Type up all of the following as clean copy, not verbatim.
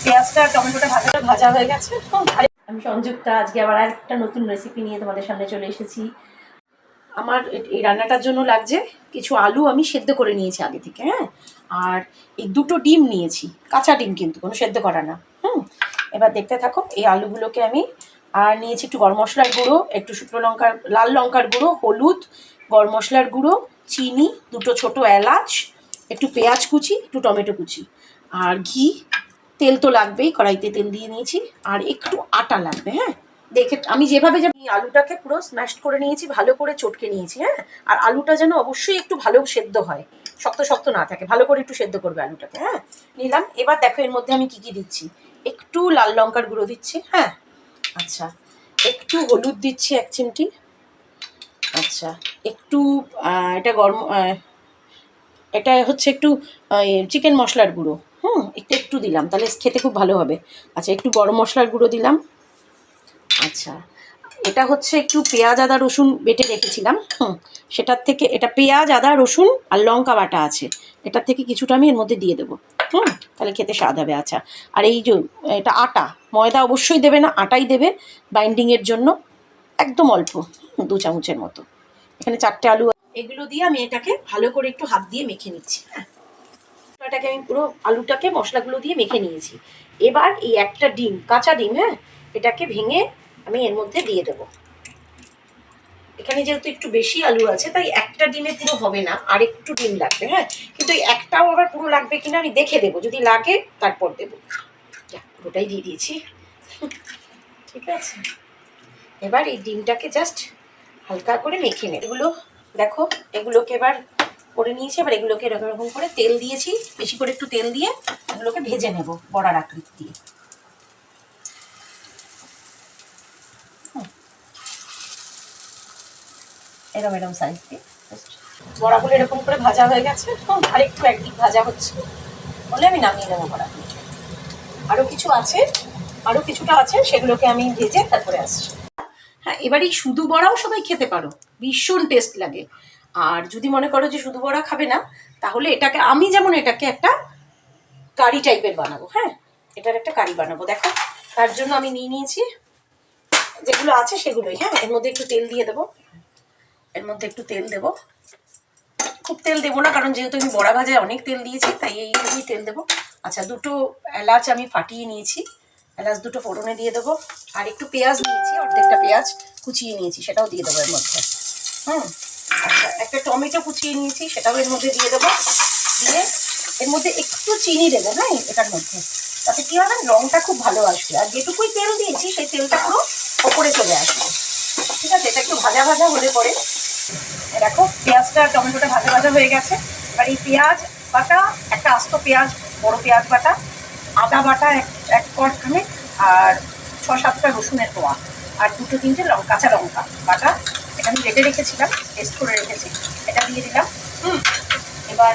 পেঁয়াজটা টমেটোটা ভাজা ভাজা হয়ে গেছে। আমি সংযুক্তা, আজকে আবার একটা নতুন রেসিপি নিয়ে তোমাদের সামনে চলে এসেছি। আমার এই রান্নাটার জন্য লাগছে কিছু আলু আমি সেদ্ধ করে নিয়েছি আগে থেকে, হ্যাঁ, আর এই দুটো ডিম নিয়েছি, কাঁচা ডিম কিন্তু কোনো সেদ্ধ করা না। এবার দেখতে থাকো। এই আলুগুলোকে আমি আর নিয়েছি একটু গরম মশলার গুঁড়ো, একটু শুকনো লঙ্কার লাল লঙ্কার গুঁড়ো, হলুদ, গরম মশলার গুঁড়ো, চিনি, দুটো ছোটো এলাচ, একটু পেঁয়াজ কুচি, একটু টমেটো কুচি, আর ঘি, তেল তো লাগবেই, কড়াইতে তেল দিয়ে নিয়েছি, আর একটু আটা লাগবে। হ্যাঁ, দেখে আমি যেভাবে আলুটাকে পুরো স্ম্যাশ করে নিয়েছি, ভালো করে চটকে নিয়েছি। হ্যাঁ, আর আলুটা যেন অবশ্যই একটু ভালো সেদ্ধ হয়, শক্ত শক্ত না থাকে, ভালো করে একটু সেদ্ধ করবে আলুটাকে। হ্যাঁ, নিলাম। এবার দেখো এর মধ্যে আমি কি কি দিচ্ছি। একটু লাল লঙ্কার গুঁড়ো দিচ্ছি, হ্যাঁ, আচ্ছা, একটু হলুদ দিচ্ছি 1 চিমটি, আচ্ছা, একটু এটা গরম এটা হচ্ছে একটু চিকেন মশলার গুঁড়ো, একটু একটু দিলাম, তাহলে খেতে খুব ভালো হবে। আচ্ছা, একটু গরম মশলার গুঁড়ো দিলাম। আচ্ছা, এটা হচ্ছে একটু পেঁয়াজ আদা রসুন বেটে রেখেছিলাম, সেটার থেকে এটা পেঁয়াজ আদা রসুন আর লঙ্কা বাটা আছে, এটার থেকে কিছুটা আমি এর মধ্যে দিয়ে দেবো, তাহলে খেতে স্বাদ হবে। আচ্ছা, আর এই যে এটা আটা, ময়দা অবশ্যই দেবে না, আটাই দেবে বাইন্ডিংয়ের জন্য, একদম অল্প, 2 চামচের মতো। এখানে 4টে আলু, এগুলো দিয়ে আমি এটাকে ভালো করে একটু হাত দিয়ে মেখে নিচ্ছি। হ্যাঁ, এটাকে আমি পুরো আলুটাকে মশলাগুলো দিয়ে মেখে নিয়েছি। এবার এই একটা ডিম, কাঁচা ডিম, হ্যাঁ, এটাকে ভেঙে আমি এর মধ্যে দিয়ে দেবো। এখানে যেহেতু একটু বেশি আলু আছে, তাই একটা ডিমে পুরো হবে না, আর একটু ডিম লাগবে। হ্যাঁ, কিন্তু এই একটাও আবার পুরো লাগবে কিনা আমি দেখে দেবো, যদি লাগে তারপর দেবো। পুরোটাই দিয়ে দিয়েছি, ঠিক আছে। এবার এই ডিমটাকে জাস্ট হালকা করে মেখে নেব। এগুলো দেখো, এগুলোকে এবার করে নিয়েছি। এবার এগুলোকে এরকম এরকম করে তেল দিয়েছি, বেশি করে একটু তেল দিয়ে এগুলোকে ভেজে নেব বড়ার আকৃতি দিয়ে। এরকম এরকম সাইজ দিয়ে বড়াগুলো এরকম করে ভাজা হয়ে গেছে, আর একটু একদিক ভাজা হচ্ছে বলে আমি নামিয়ে নেবো বড়াগুলো। আরও কিছু আছে, আরও কিছুটা আছে, সেগুলোকে আমি ভেজে তারপরে আসছি। হ্যাঁ, এবার এই শুধু বড়াও সবাই খেতে পারো, ভীষণ টেস্ট লাগে। আর যদি মনে করো যে শুধু বড়া খাবে না, তাহলে এটাকে আমি যেমন এটাকে একটা কারি টাইপের বানাবো। হ্যাঁ, এটার একটা কারি বানাবো। দেখো, তার জন্য আমি নিয়ে নিয়েছি যেগুলো আছে সেগুলোই। হ্যাঁ, এর মধ্যে একটু তেল দিয়ে দেবো, এর মধ্যে একটু তেল দেবো, খুব তেল দেবো না, কারণ যেহেতু আমি বড়া ভাজায় অনেক তেল দিয়েছি, তাই এইভাবেই তেল দেবো। আচ্ছা, দুটো এলাচ আমি ফাটিয়ে নিয়েছি, এলাচ দুটো ফোড়নে দিয়ে দেবো। আর একটু পেঁয়াজ নিয়েছি, অর্ধেকটা পেঁয়াজ কুচিয়ে নিয়েছি, সেটাও দিয়ে দেবো এর মধ্যে। আচ্ছা, একটা টমেটো কুচিয়ে নিয়েছি, সেটাও এর মধ্যে দিয়ে দেবো। দিয়ে এর মধ্যে একটু চিনি দেবো, হ্যাঁ, এটার মধ্যে, তাতে কী হবে, রঙটা খুব ভালো আসবে। আর যেটুকুই তেল দিয়েছি সেই তেলটা পুরো ওপরে চলে আসবে, ঠিক আছে। এটা একটু ভাজা ভাজা হলে পরে দেখো পেঁয়াজটা টমেটোটা ভাজা ভাজা হয়ে গেছে। এবার এই পেঁয়াজ বাটা, একটা আস্ত পেঁয়াজ, বড় পেঁয়াজ বাটা, আদা বাটা এক কড়খানে, আর 6-7টা রসুনের কোয়া, আর 2-3টে কাঁচা লঙ্কা বাটা, এটা আমি বেটে রেখেছিলাম, পেস্ট করে রেখেছি, এটা দিয়ে দিলাম। এবার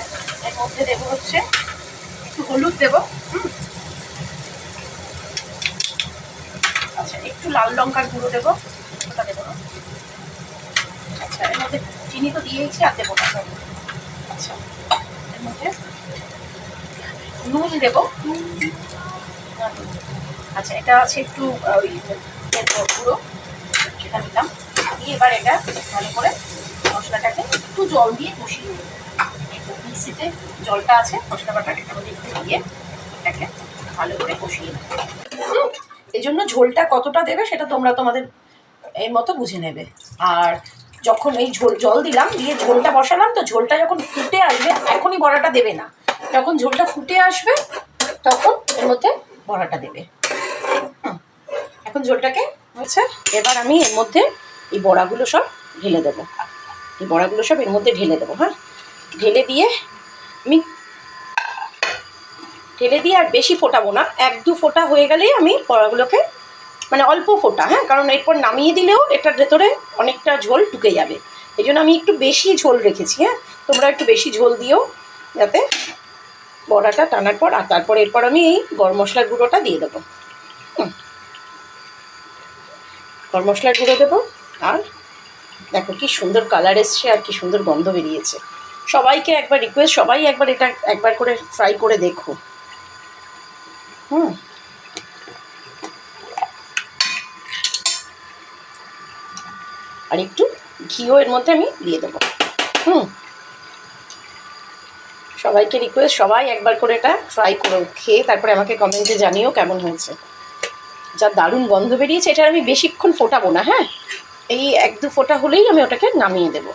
এর মধ্যে দেবো হচ্ছে একটু হলুদ দেবো, আচ্ছা, একটু লাল লঙ্কার গুঁড়ো দেবো, ওটা দেবো না। আচ্ছা, এর মধ্যে চিনি তো দিয়েছি, আর দেবো না। আচ্ছা, এর মধ্যে নুন দেবো। আচ্ছা, এটা আছে একটু ওই গুঁড়ো, সেটা দিলাম। দিয়ে এবার এটা ভালো করে মশলাটাকে একটু জল দিয়ে কষিয়ে নেব। মিক্সিতে জলটা আছে, মশলা বাটাটার মধ্যে একটু দিয়ে এটাকে ভালো করে কষিয়ে নেব। এই জন্য ঝোলটা কতটা দেবে সেটা তোমরা তোমাদের এর মতো বুঝে নেবে। আর যখন এই জল দিলাম, দিয়ে ঝোলটা বসালাম, তো ঝোলটা যখন ফুটে আসবে, এখনই বড়াটা দেবে না, যখন ঝোলটা ফুটে আসবে তখন এর মধ্যে বড়াটা দেবে। এখন ঝোলটাকে হচ্ছে, এবার আমি এর মধ্যে এই বড়াগুলো সব ঢেলে দেবো, এই বড়াগুলো সব এর মধ্যে ঢেলে দেবো। হ্যাঁ, ঢেলে দিয়ে আমি আর বেশি ফোটাবো না, 1-2 ফোঁটা হয়ে গেলেই আমি বড়াগুলোকে, মানে অল্প ফোঁটা, হ্যাঁ, কারণ এরপর নামিয়ে দিলেও এটার ভেতরে অনেকটা ঝোল ঢুকে যাবে, এই জন্য আমি একটু বেশি ঝোল রেখেছি। হ্যাঁ, তোমরা একটু বেশি ঝোল দিও যাতে বড়াটা টানার পর, আর তারপর এরপর আমি এই গরম মশলার গুঁড়োটা দিয়ে দেবো। গরম মশলার গুঁড়ো দেবো, আর দেখো কি সুন্দর কালার এসছে, আর কি সুন্দর গন্ধ বেরিয়েছে। সবাইকে একবার রিকোয়েস্ট, সবাই একবার এটা একবার করে ফ্রাই করে দেখো। আর একটু ঘিও এর মধ্যে আমি দিয়ে দেবো। সবাইকে রিকোয়েস্ট, সবাই একবার করে এটা ট্রাই করো, খেয়ে তারপরে আমাকে কমেন্টে জানিও কেমন হয়েছে। যা দারুণ গন্ধ বেরিয়েছে। এটা আমি বেশিক্ষণ ফোটাবো না, হ্যাঁ, এই 1-2 ফোঁটা হলেই আমি ওটাকে নামিয়ে দেবো।